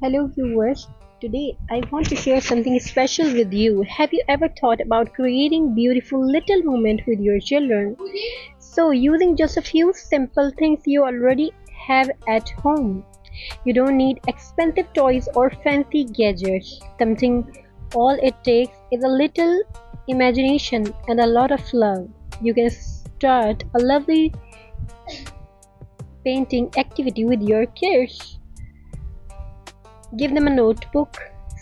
Hello viewers, today I want to share something special with you. Have you ever thought about creating beautiful little moments with your children? So using just a few simple things you already have at home. You don't need expensive toys or fancy gadgets. All it takes is a little imagination and a lot of love. You can start a lovely painting activity with your kids. Give them a notebook,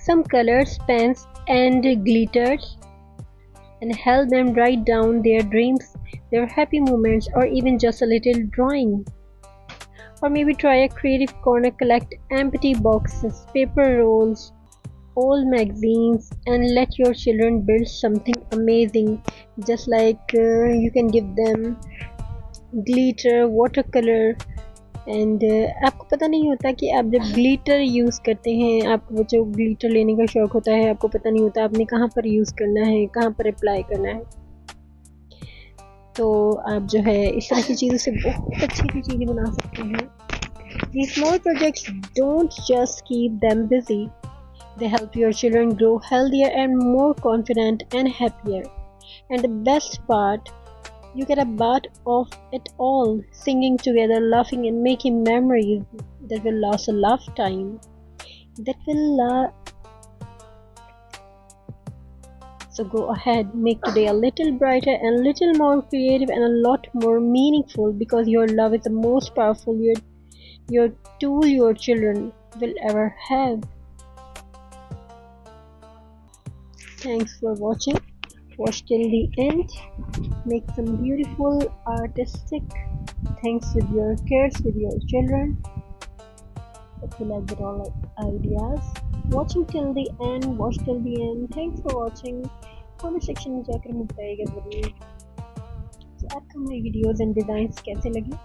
some colors, pens, and glitters, and help them write down their dreams, their happy moments, or even just a little drawing. Or maybe try a creative corner, collect empty boxes, paper rolls, old magazines, and let your children build something amazing. Just like you can give them glitter, watercolor, and आपको पता नहीं होता कि आप जब glitter use करते हैं, आपको बच्चों को ग्लिटर लेने का शौक़ होता है, आपको पता नहीं होता आपने कहाँ पर यूज़ करना है, कहाँ पर अप्लाई करना है, तो आप जो है इस तरह की चीज़ों से बहुत अच्छी अच्छी चीज़ें बना सकते हैं. These small projects don't just keep them busy, they help your children grow healthier and more confident and happier. And the best part, you get a part of it all, singing together, laughing, and making memories that will last a lifetime. So go ahead, make today a little brighter and a little more creative and a lot more meaningful, because your love is the most powerful your tool your children will ever have. Thanks for watching. Watch till the end. Make some beautiful artistic things with your kids, with your children. If you like all ideas, watching till the end. Watch till the end. Thanks for watching. Comment section में जाकर मुझे बताइएगा जरूर कि आपको मेरी videos and designs कैसे लगी.